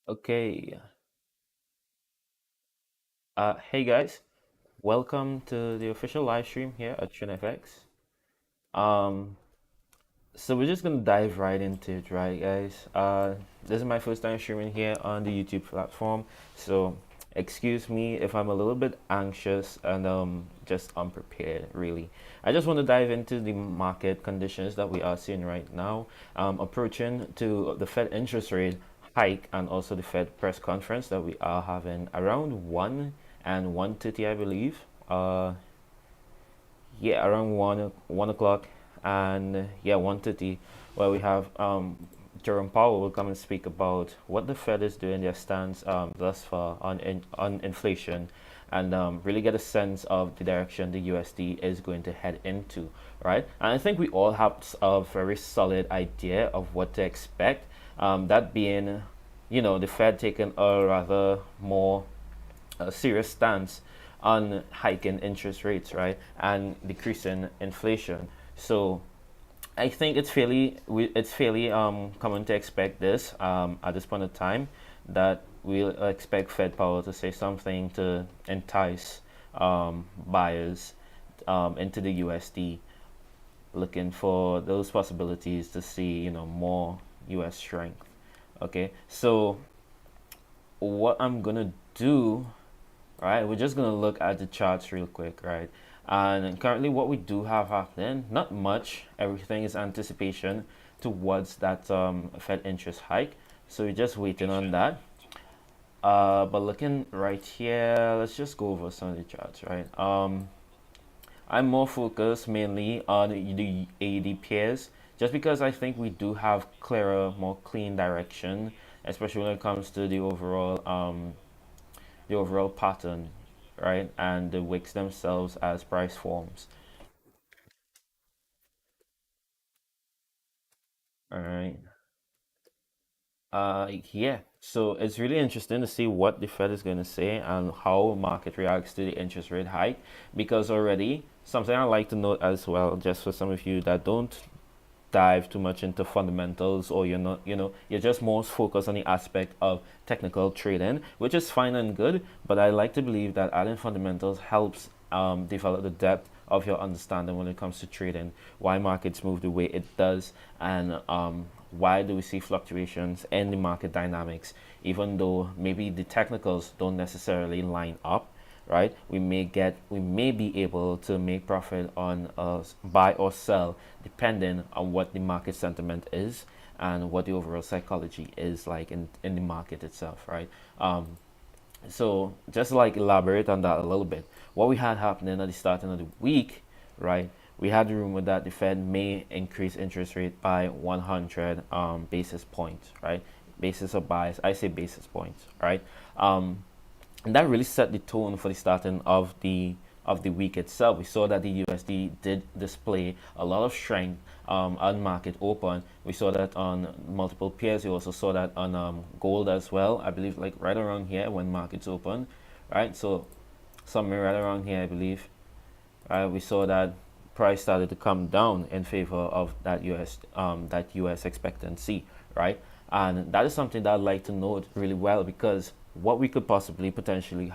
Okay. Hey guys, welcome to the official live stream here at TrinFx. Um, so we're just gonna dive right into it, right, guys? This is my first time streaming here on the YouTube platform, so excuse me if I'm a little bit anxious and just unprepared, really. I just want to dive into the market conditions that we are seeing right now, approaching to the Fed interest rate hike and also the Fed press conference that we are having around 1 and 1:30, I believe. Yeah, around 1 o'clock, and yeah, 1:30, where we have Jerome Powell will come and speak about what the Fed is doing, their stance thus far on inflation, and really get a sense of the direction the USD is going to head into, right? And I think we all have a very solid idea of what to expect. That being, the Fed taking a rather more a serious stance on hiking interest rates, right, and decreasing inflation. So I think it's fairly common to expect this at this point of time, that we'll expect Fed Powell to say something to entice buyers into the USD, looking for those possibilities to see more US strength. Okay, so what I'm gonna do, right? We're just gonna look at the charts real quick, right? And currently, what we do have happening, not much. Everything is anticipation towards that Fed interest hike. So we're just waiting on that. But looking right here, let's just go over some of the charts, right? I'm more focused mainly on the AD pairs, just because I think we do have clearer, more clean direction, especially when it comes to the overall pattern, right? And the wicks themselves as price forms. All right. Yeah. So it's really interesting to see what the Fed is going to say and how market reacts to the interest rate hike, because already something I like to note as well, just for some of you that don't dive too much into fundamentals, or you're not, you're just most focused on the aspect of technical trading, which is fine and good, but I like to believe that adding fundamentals helps develop the depth of your understanding when it comes to trading, why markets move the way it does, and why do we see fluctuations in the market dynamics, even though maybe the technicals don't necessarily line up, right? We may be able to make profit on buy or sell, depending on what the market sentiment is and what the overall psychology is like in the market itself, right? So just like elaborate on that a little bit, what we had happening at the starting of the week, right? We had the rumor that the Fed may increase interest rate by 100 basis points, right? Basis of bias, I say basis points, right? And that really set the tone for the starting of the week itself. We saw that the USD did display a lot of strength on market open. We saw that on multiple pairs. We also saw that on gold as well. I believe like right around here when markets open, right? So somewhere right around here, I believe. We saw that price started to come down in favor of that US expectancy, right? And that is something that I'd like to note really well, because what we could possibly potentially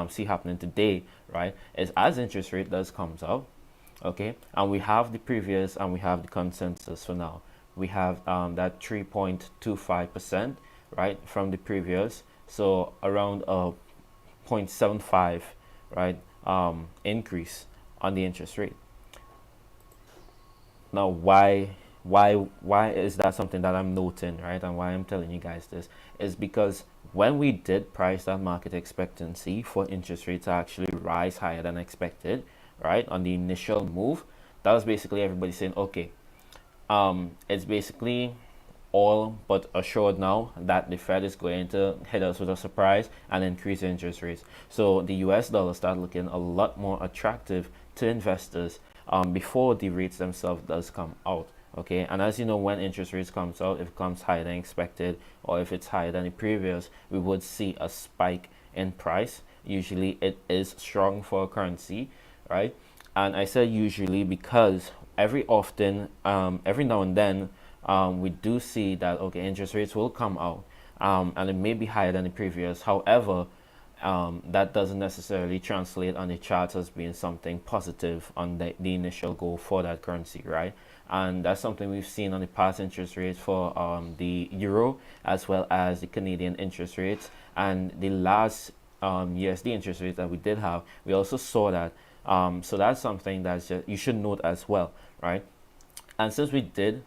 see happening today, right, is as interest rate does comes out, okay, and we have the previous and we have the consensus for now. We have that 3.25%, right, from the previous, so around a 0.75, right, increase on the interest rate. Now, why is that something that I'm noting, right? And why I'm telling you guys this is because when we did price that market expectancy for interest rates to actually rise higher than expected, right, on the initial move, that was basically everybody saying, okay, it's basically all but assured now that the Fed is going to hit us with a surprise and increase interest rates. So the US dollar started looking a lot more attractive to investors before the rates themselves does come out. Okay, and as you know, when interest rates comes out, if it comes higher than expected or if it's higher than the previous, we would see a spike in price. Usually it is strong for a currency, right? And I say usually because every now and then, we do see that okay, interest rates will come out, and it may be higher than the previous. However, that doesn't necessarily translate on the charts as being something positive on the initial goal for that currency, right? And that's something we've seen on the past interest rates for the euro as well as the Canadian interest rates and the last USD interest rate that we did have. We also saw that. So that's something that's just, you should note as well, right? And since we did,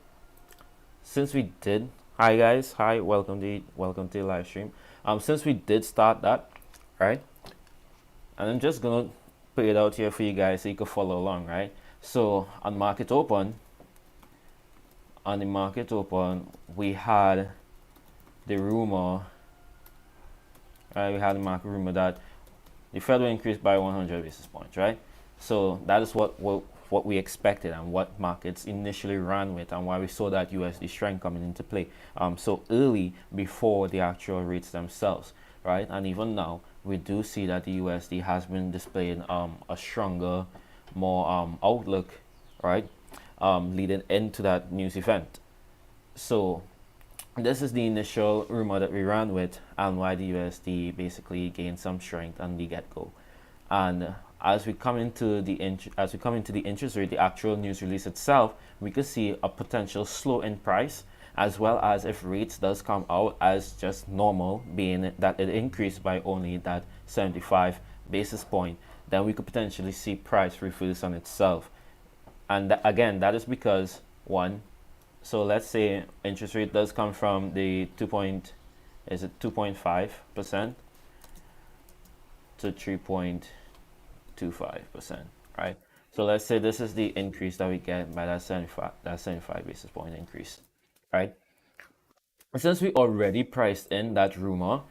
hi guys, hi, welcome to the live stream. Since we did start that, right? And I'm just gonna put it out here for you guys so you can follow along, right? So on the market open, we had the rumor, right? We had the market rumor that the Fed will increase by 100 basis points, right? So that is what we expected and what markets initially ran with, and why we saw that USD strength coming into play so early before the actual rates themselves, right? And even now, we do see that the USD has been displaying a stronger, more outlook, right? Leading into that news event. So this is the initial rumor that we ran with and why the USD basically gained some strength on the get-go. And as we come into the interest rate, the actual news release itself, we could see a potential slow in price, as well as if rates does come out as just normal, being that it increased by only that 75 basis point, then we could potentially see price reverse on itself. And again, that is because one, so let's say interest rate does come from the 2.5% to 3.25%, right? So let's say this is the increase that we get by that 75 basis point increase, right? Since we already priced in that rumor,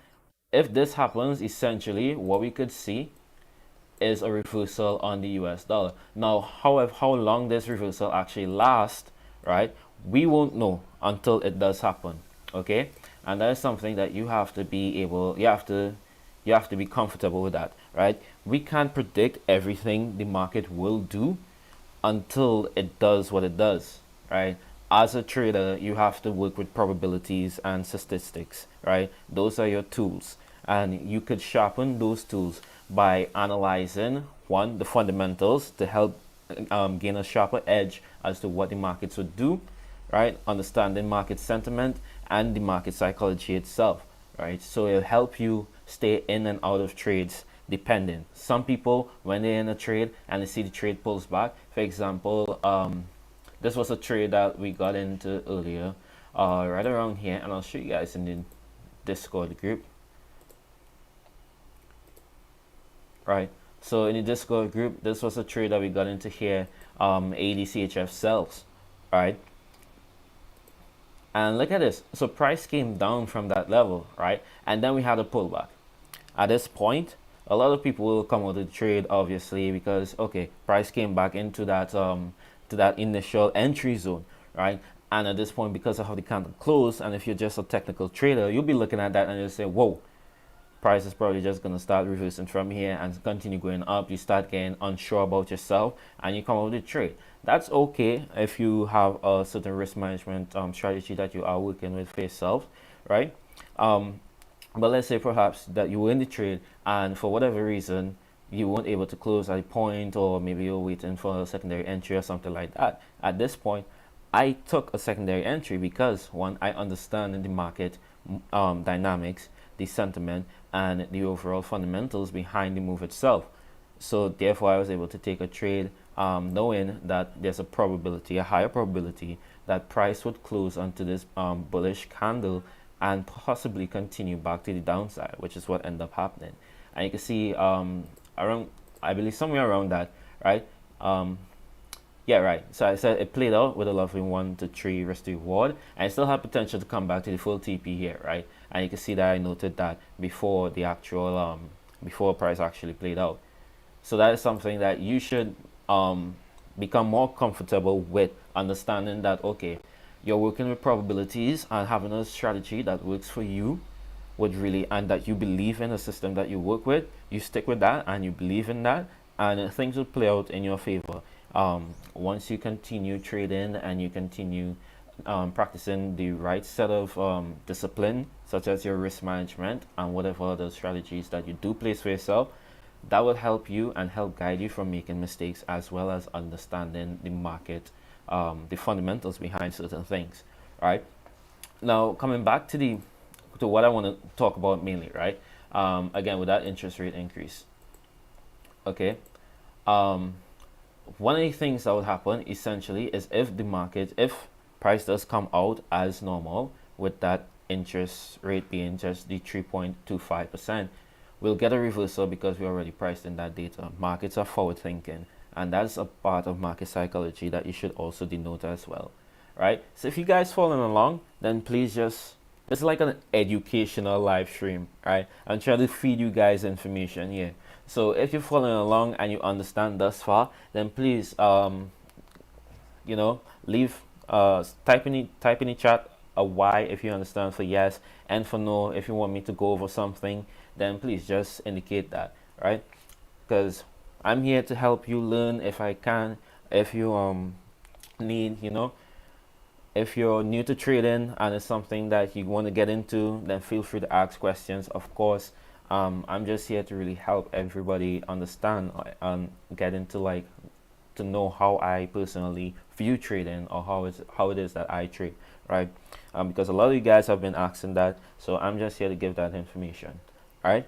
if this happens, essentially what we could see is a reversal on the US dollar. Now, however, how long this reversal actually lasts, right? We won't know until it does happen, okay? And that is something that you have to be able, you have to be comfortable with that, right? We can't predict everything the market will do until it does what it does, right? As a trader, you have to work with probabilities and statistics, right? Those are your tools, and you could sharpen those tools by analyzing one, the fundamentals to help gain a sharper edge as to what the markets would do, right? Understanding market sentiment and the market psychology itself, right? So it'll help you stay in and out of trades depending. Some people, when they're in a trade and they see the trade pulls back, for example, this was a trade that we got into earlier, right around here, and I'll show you guys in the Discord group. Right, so in the Discord group, this was a trade that we got into here, ADCHF sells, right? And look at this, so price came down from that level, right? And then we had a pullback. At this point, a lot of people will come out of the trade, obviously, because okay, price came back into that to that initial entry zone, right? And at this point, because of how the candle closed, and if you're just a technical trader, you'll be looking at that and you'll say, whoa, price is probably just going to start reversing from here and continue going up. You start getting unsure about yourself and you come out with a trade. That's okay if you have a certain risk management strategy that you are working with for yourself, right? But let's say perhaps that you were in the trade and for whatever reason you weren't able to close at a point, or maybe you're waiting for a secondary entry or something like that. At this point, I took a secondary entry because one, I understand the market dynamics, the sentiment, and the overall fundamentals behind the move itself. So therefore, I was able to take a trade, knowing that there's a probability, a higher probability, that price would close onto this bullish candle and possibly continue back to the downside, which is what ended up happening. And you can see around, I believe somewhere around that, right? Yeah, right. So I said it played out with a lovely 1 to 3 risk to reward, and it still had potential to come back to the full TP here, right? And you can see that I noted that before the actual before price actually played out. So that is something that you should become more comfortable with, understanding that okay, you're working with probabilities and having a strategy that works for you would really, and that you believe in a system that you work with, you stick with that and you believe in that, and things will play out in your favor. Once you continue trading and you continue practicing the right set of discipline, such as your risk management and whatever other strategies that you do place for yourself, that will help you and help guide you from making mistakes, as well as understanding the market, the fundamentals behind certain things, right? Now, coming back to the to what I want to talk about mainly, right? Again, with that interest rate increase, okay. Um, One of the things that would happen essentially is if the market, if price does come out as normal with that interest rate being just the 3.25%, we'll get a reversal because we already priced in that data. Markets are forward thinking, and that's a part of market psychology that you should also denote as well, right? So if you guys following along, then please just, it's like an educational live stream, right? I'm trying to feed you guys information here. So if you're following along and you understand thus far, then please, leave, type in the chat a Y if you understand for yes, and for no if you want me to go over something, then please just indicate that, right? Because I'm here to help you learn if I can. If you need, if you're new to trading and it's something that you want to get into, then feel free to ask questions. Of course, I'm just here to really help everybody understand and get into like to know how I personally view trading, or how it is that I trade, right? Because a lot of you guys have been asking that, so I'm just here to give that information, right?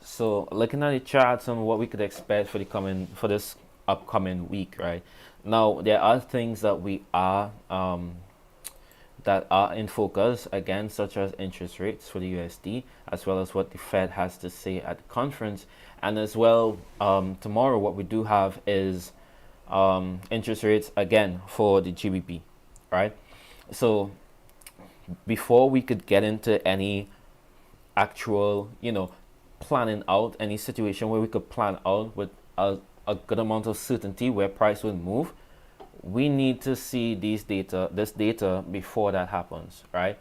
So looking at the charts and what we could expect for this upcoming week, right? Now there are things that are in focus again, such as interest rates for the USD, as well as what the Fed has to say at the conference, and as well tomorrow what we do have is interest rates again for the GBP, right? So before we could get into any actual, planning out any situation where we could plan out with a good amount of certainty where price would move, we need to see this data before that happens, right?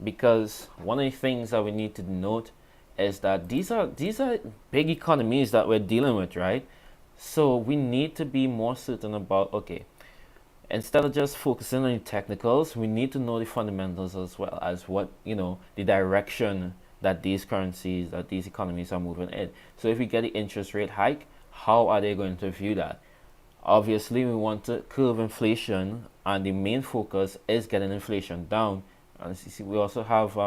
Because one of the things that we need to note is that these are big economies that we're dealing with, right? So we need to be more certain about, okay, instead of just focusing on the technicals, we need to know the fundamentals as well as what, the direction that these currencies, that these economies are moving in. So if we get the interest rate hike, how are they going to view that? Obviously, we want to curb inflation, and the main focus is getting inflation down. And you see, we also have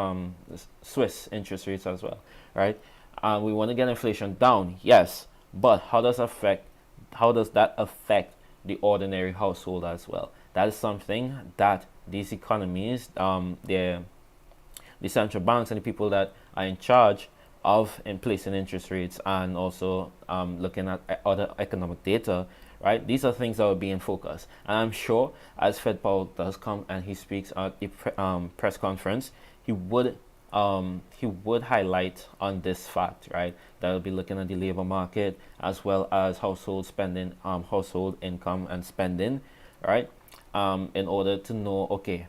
Swiss interest rates as well, right? And we want to get inflation down, yes, but how does that affect the ordinary household as well? That is something that these economies, the central banks and the people that are in charge of in placing interest rates, and also looking at other economic data, right? These are things that will be in focus. And I'm sure as Fed Powell does come and he speaks at the press conference, he would highlight on this fact, right? That will be looking at the labor market as well as household spending, household income and spending, right? In order to know, okay,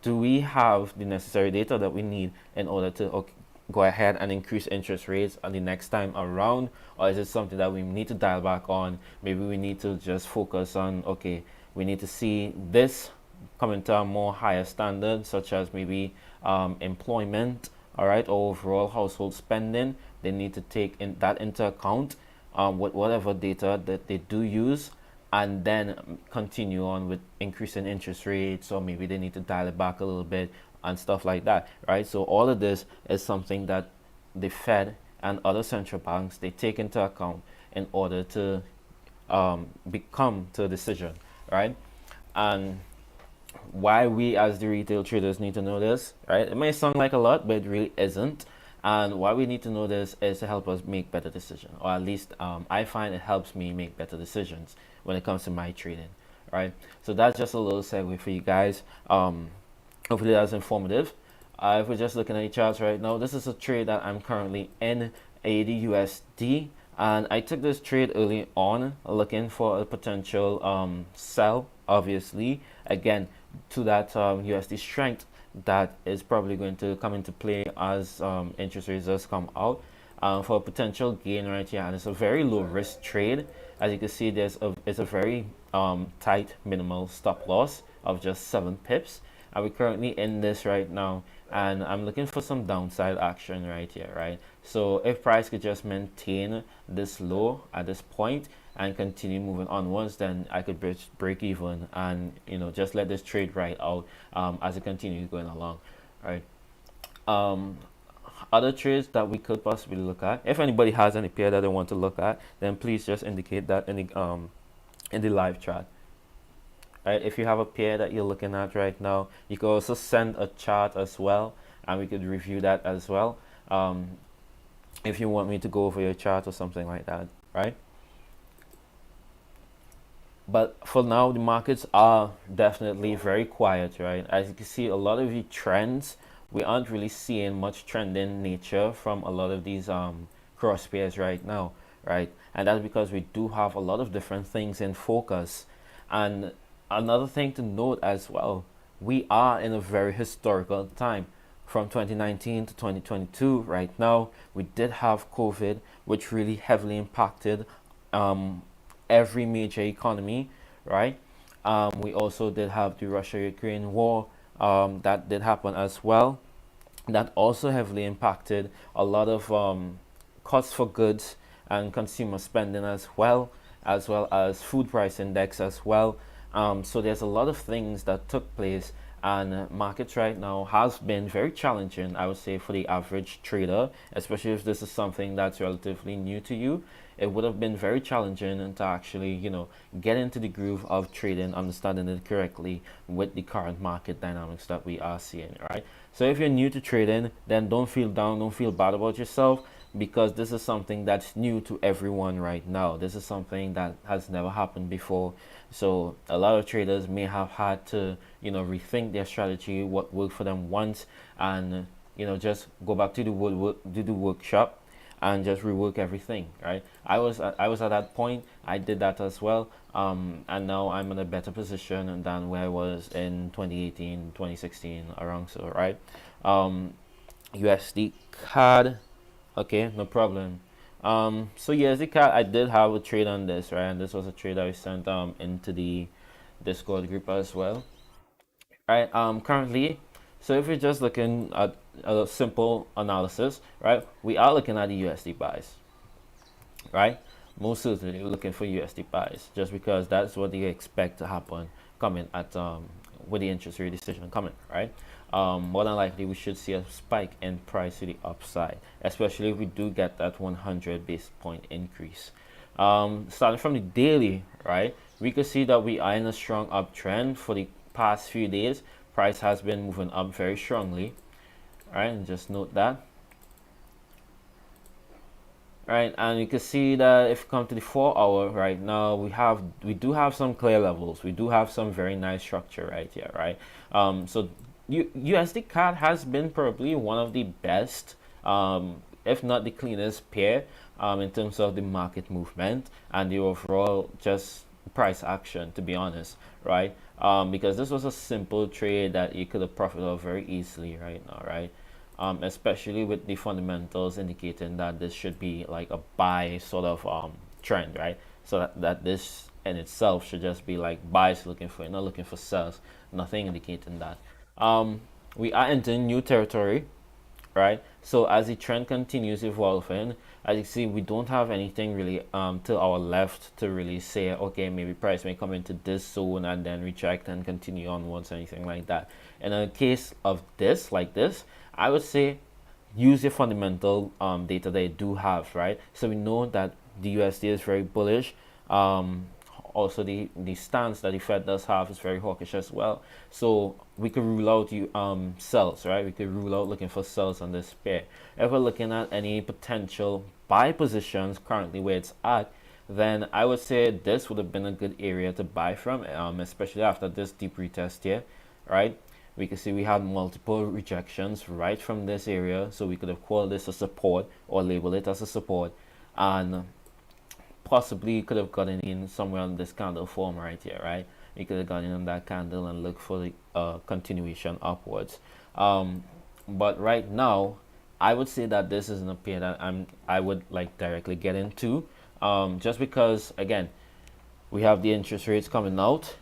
do we have the necessary data that we need in order to go ahead and increase interest rates on the next time around, or is it something that we need to dial back on? Maybe we need to just focus on, okay, we need to see this come into a more higher standard, such as maybe employment, all right, or overall household spending. They need to take that into account with whatever data that they do use, and then continue on with increasing interest rates, or maybe they need to dial it back a little bit and stuff like that, right? So all of this is something that the Fed and other central banks, they take into account in order to become to a decision, right? And why we as the retail traders need to know this, right? It may sound like a lot, but it really isn't. And why we need to know this is to help us make better decisions, or at least I find it helps me make better decisions when it comes to my trading, right? So that's just a little segue for you guys. Hopefully that's informative. If we're just looking at the charts right now, this is a trade that I'm currently in, AUD/USD, and I took this trade early on looking for a potential sell, obviously, again, to that USD strength that is probably going to come into play as interest rates does come out. for a potential gain right here, and it's a very low risk trade. As you can see, it's a very tight minimal stop loss of just 7 pips, and we're currently in this right now, and I'm looking for some downside action right here, right? So if price could just maintain this low at this point and continue moving onwards, then I could break even and just let this trade ride out as it continues going along, right? um Other trades that we could possibly look at, if anybody has any pair that they want to look at, then please just indicate that in the live chat, right? If you have a pair that you're looking at right now, you could also send a chart as well, and we could review that as well, um if you want me to go over your chart or something like that, right? But for now, the markets are definitely very quiet, right? As you can see, a lot of the trends, we aren't really seeing much trending nature from a lot of these cross pairs right now, right? And that's because we do have a lot of different things in focus. And another thing to note as well, we are in a very historical time. From 2019 to 2022 right now, we did have COVID, which really heavily impacted um, every major economy, right? We also did have the Russia-Ukraine war, that did happen as well. That also heavily impacted a lot of costs for goods and consumer spending as well as food price index as well. So there's a lot of things that took place, and markets right now has been very challenging, I would say, for the average trader, especially if this is something that's relatively new to you. It would have been very challenging to actually, get into the groove of trading, understanding it correctly with the current market dynamics that we are seeing, right? So if you're new to trading, then don't feel down, don't feel bad about yourself, because this is something that's new to everyone right now. This is something that has never happened before. So a lot of traders may have had to, rethink their strategy, what worked for them once, and just go back to the workshop and just rework everything, right? I was at that point. I did that as well, and now I'm in a better position than where I was in 2018, 2016, around so, right? USD card. Okay, no problem. So yeah, the cat, I did have a trade on this, right? And this was a trade I sent into the Discord group as well, right? Currently, so if you're just looking at a simple analysis, right? We are looking at the USD buys, right? Most certainly looking for USD buys, just because that's what you expect to happen coming at with the interest rate decision coming, right? More than likely we should see a spike in price to the upside, especially if we do get that 100 basis point increase. Starting from the daily, right, we could see that we are in a strong uptrend for the past few days. Price has been moving up very strongly, right? And just note that. Right, and you can see that if you come to the 4 hour right now, we do have some clear levels. We do have some very nice structure right here, right? So USD CAD has been probably one of the best, if not the cleanest pair, in terms of the market movement and the overall just price action, to be honest, right? Because this was a simple trade that you could have profited of very easily right now, right? Especially with the fundamentals indicating that this should be like a buy sort of trend, right? So that this in itself should just be like buys looking for it, not looking for sells, nothing indicating that. We are entering new territory, right? So as the trend continues evolving, as you see, we don't have anything really to our left to really say, okay, maybe price may come into this zone and then reject and continue onwards, anything like that. In a case of this, like this, I would say use your fundamental data that you do have, right? So we know that the USD is very bullish. Also, the stance that the Fed does have is very hawkish as well. So we could rule out you sells, right? We could rule out looking for sells on this pair. If we're looking at any potential buy positions currently where it's at, then I would say this would have been a good area to buy from, especially after this deep retest here, right? We can see we had multiple rejections right from this area, so we could have called this a support or label it as a support, and possibly could have gotten in somewhere on this candle form right here, right? You could have gotten in on that candle and look for the continuation upwards. But right now, I would say that this isn't a pair that I would like directly get into, just because again we have the interest rates coming out.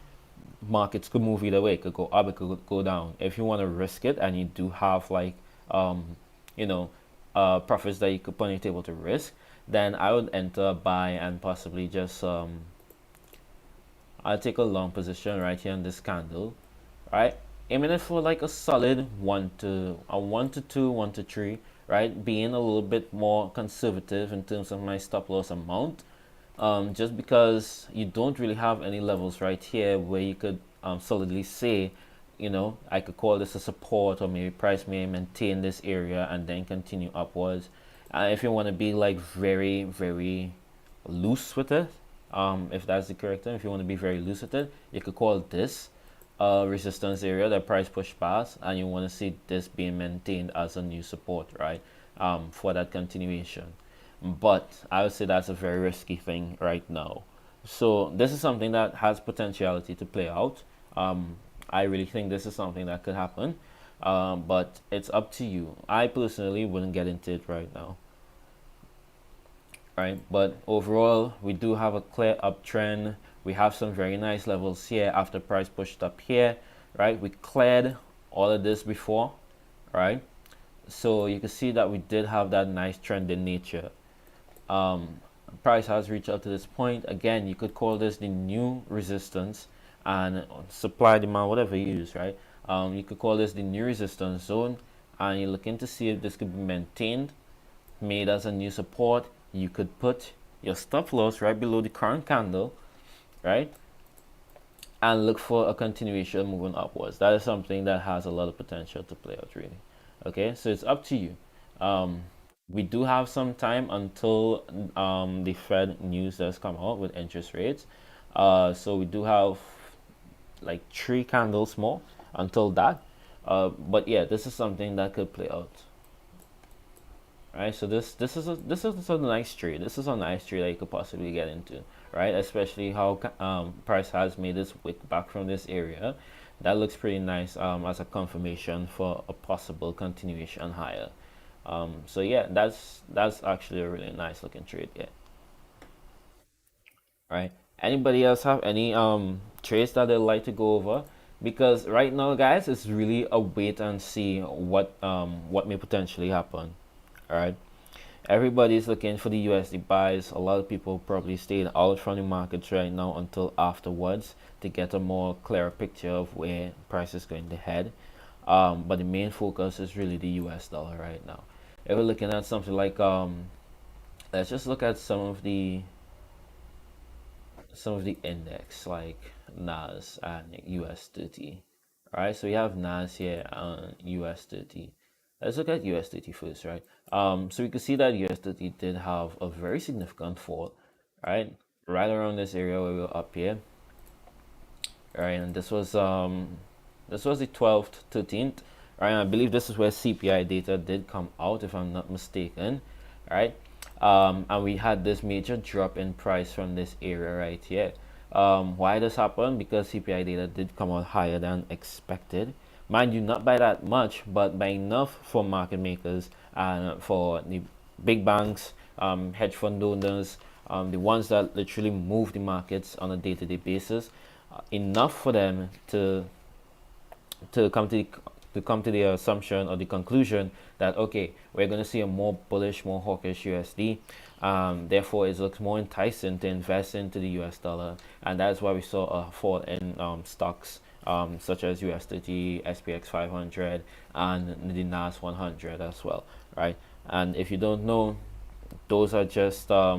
Markets could move either way. It could go up, it could go down. If you want to risk it and you do have like you know profits that you could put on your table to risk, then I would enter buy and possibly just I'll take a long position right here on this candle, right? Aiming it for like a solid one to two, 1 to 3, right? Being a little bit more conservative in terms of my stop loss amount, just because you don't really have any levels right here where you could solidly say, I could call this a support, or maybe price may maintain this area and then continue upwards. If you want to be like very, very loose with it, if that's the correct term, if you want to be very loose with it, you could call this a resistance area that price push past, and you want to see this being maintained as a new support, right? For that continuation. But I would say that's a very risky thing right now. So this is something that has potentiality to play out. I really think this is something that could happen, but it's up to you. I personally wouldn't get into it right now, right? But overall, we do have a clear uptrend. We have some very nice levels here after price pushed up here, right? We cleared all of this before, right? So you can see that we did have that nice trend in nature. um, Price has reached up to this point. Again, you could call this the new resistance, and supply demand, whatever you use, right? You could call this the new resistance zone, and you're looking to see if this could be maintained, made as a new support. You could put your stop loss right below the current candle, right? And look for a continuation moving upwards. That is something that has a lot of potential to play out, really. Okay, so it's up to you. Um, we do have some time until the Fed news does come out with interest rates. So we do have like 3 candles more until that. But yeah, this is something that could play out. Right, so this is a nice trade. This is a nice trade that you could possibly get into, right? Especially how price has made this wick back from this area. That looks pretty nice as a confirmation for a possible continuation higher. So yeah, that's actually a really nice looking trade. Yeah, right. Anybody else have any trades that they'd like to go over? Because right now, guys, it's really a wait and see what may potentially happen. All right. Everybody's looking for the USD buys. A lot of people probably staying out from the markets right now until afterwards to get a more clearer picture of where price is going to head. But the main focus is really the US dollar right now. If we're looking at something like let's just look at some of the index like NAS and US 30. Right, so we have NAS here and US 30. Let's look at US 30 first, right? So we can see that US 30 did have a very significant fall, right? Right around this area where we were up here, right? And this was the 12th, 13th, right? And I believe this is where CPI data did come out, if I'm not mistaken, right? And we had this major drop in price from this area right here. Why this happened? Because CPI data did come out higher than expected. Mind you, not by that much, but by enough for market makers and for the big banks, hedge fund owners, the ones that literally move the markets on a day-to-day basis, enough for them to come to the assumption or the conclusion that okay, we're going to see a more bullish, more hawkish USD. Therefore, it looks more enticing to invest into the US dollar, and that's why we saw a fall in stocks such as US 30, SPX 500, and the NAS 100 as well, right? And if you don't know, those are just a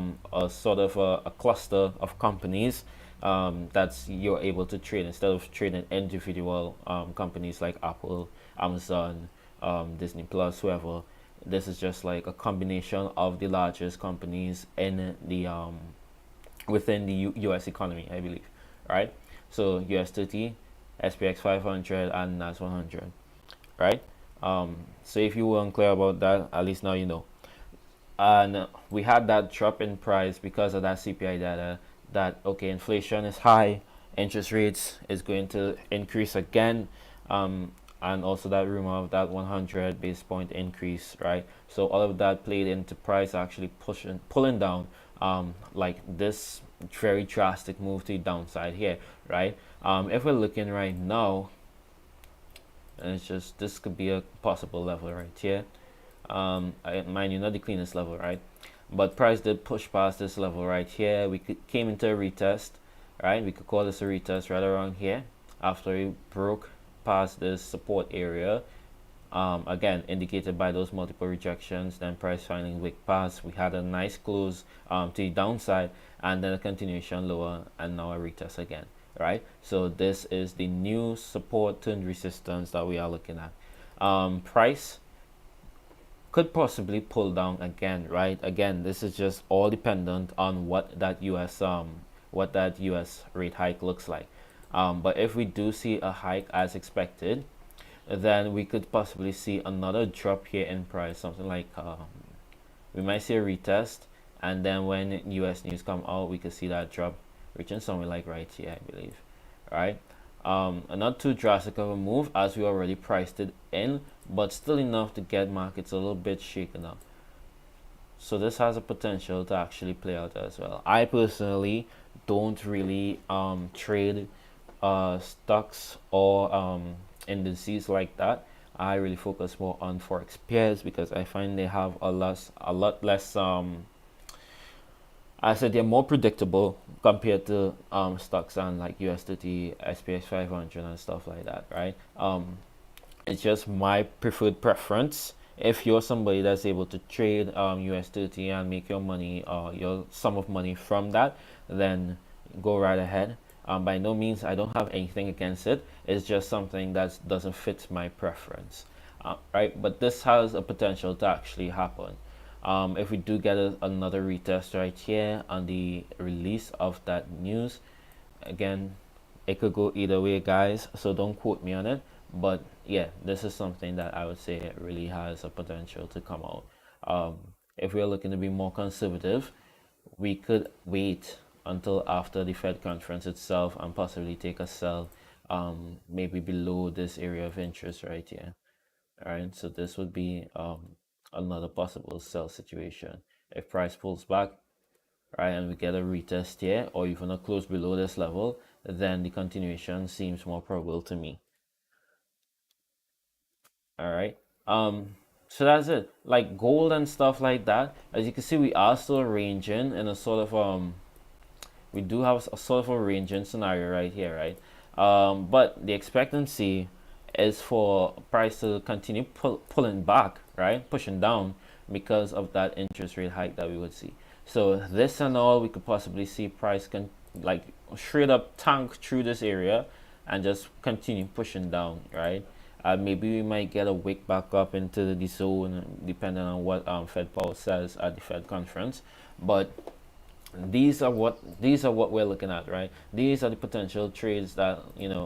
sort of a cluster of companies that's you're able to trade instead of trading individual companies like Apple, Amazon, Disney Plus, whoever. This is just like a combination of the largest companies in the within the U.S. economy, I believe, right? So US 30, SPX 500, and NAS 100, right? So if you were unclear about that, at least now you know. And we had that drop in price because of that CPI data. That okay, inflation is high, interest rates is going to increase again. and also that rumor of that 100 base point increase, right? So all of that played into price actually pulling down like this very drastic move to the downside here, right? If we're looking right now, and it's just, this could be a possible level right here. Mind you, not the cleanest level, right? But price did push past this level right here. Came into a retest, right? We could call this a retest right around here after it broke past this support area. Again, indicated by those multiple rejections. Then price finally wick past. We had a nice close to the downside, and then a continuation lower, and now a retest again, right? So this is the new support turned resistance that we are looking at. Price could possibly pull down again, right? Again, this is just all dependent on what that US rate hike looks like. But if we do see a hike as expected, then we could possibly see another drop here in price, something like we might see a retest, and then when US news come out, we could see that drop reaching somewhere like right here, I believe, right? Not too drastic of a move as we already priced it in, but still enough to get markets a little bit shaken up. So this has a potential to actually play out as well. I personally don't really trade stocks or indices like that. I really focus more on forex pairs because I find they have a lot less I said they're more predictable compared to stocks and like USDT, SPX 500 and stuff like that, right? It's just my preferred preference. If you're somebody that's able to trade USDT and make your money, your sum of money from that, then go right ahead. By no means I don't have anything against it. It's just something that doesn't fit my preference, right? But this has a potential to actually happen. If we do get another retest right here on the release of that news, again, it could go either way, guys. So don't quote me on it. But yeah, this is something that I would say it really has a potential to come out. If we're looking to be more conservative, we could wait until after the Fed conference itself and possibly take a sell, maybe below this area of interest right here. All right, so this would be another possible sell situation. If price pulls back, right, and we get a retest here or even a close below this level, then the continuation seems more probable to me. All right. So that's it. Like gold and stuff like that. As you can see, we are still ranging in a sort of we do have a sort of a ranging scenario right here, right? But the expectancy is for price to continue pulling back, right? Pushing down because of that interest rate hike that we would see. So this and all, we could possibly see price can like straight up tank through this area and just continue pushing down, right? Maybe we might get a wick back up into the zone depending on what Fed Powell says at the Fed conference. But these are what we're looking at, right? These are the potential trades that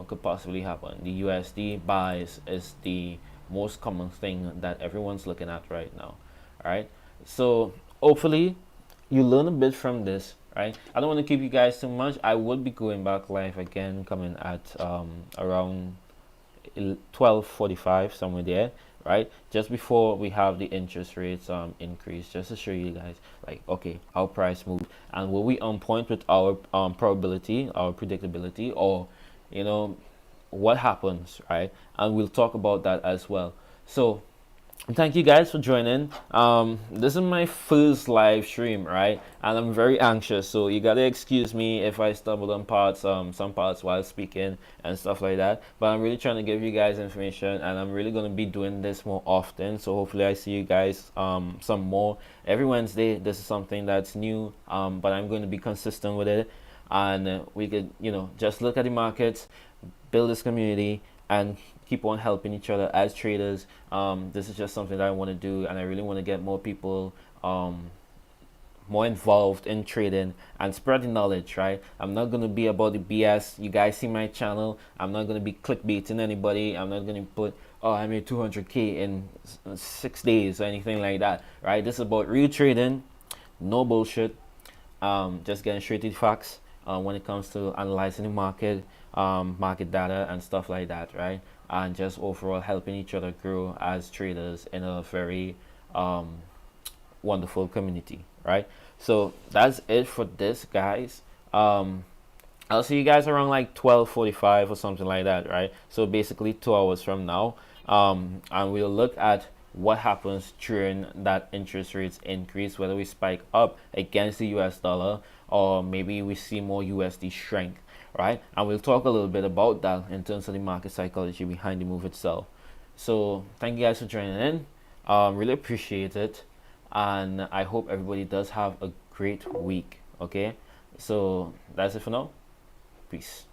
could possibly happen. The USD buys is the most common thing that everyone's looking at right now. All right, so hopefully you learn a bit from this, right? I don't want to keep you guys too much. I would be going back live again coming at around 12:45, somewhere there, right, just before we have the interest rates increase, just to show you guys like, okay, how price moved and were we on point with our probability, our predictability, or what happens, right? And we'll talk about that as well. So thank you guys for joining. This is my first live stream, right? And I'm very anxious, so you gotta excuse me if I stumble on parts, some parts while speaking and stuff like that. But I'm really trying to give you guys information, and I'm really gonna be doing this more often. So hopefully I see you guys some more every Wednesday. This is something that's new, but I'm going to be consistent with it, and we could just look at the markets, build this community, and keep on helping each other as traders. This is just something that I want to do, and I really want to get more people more involved in trading and spread the knowledge, right? I'm not going to be about the BS. You guys see my channel. I'm not going to be clickbaiting anybody. I'm not going to put, oh, I made 200K in 6 days or anything like that, right? This is about real trading, no bullshit, just getting straight to the facts. when it comes to analyzing the market, market data and stuff like that, right? And just overall helping each other grow as traders in a very wonderful community, right? So that's it for this, guys. I'll see you guys around like 12:45 or something like that, right? So basically 2 hours from now, and we'll look at what happens during that interest rates increase, whether we spike up against the US dollar or maybe we see more USD strength, right? And we'll talk a little bit about that in terms of the market psychology behind the move itself. So thank you guys for joining in. Really appreciate it, and I hope everybody does have a great week. Okay, so that's it for now. Peace.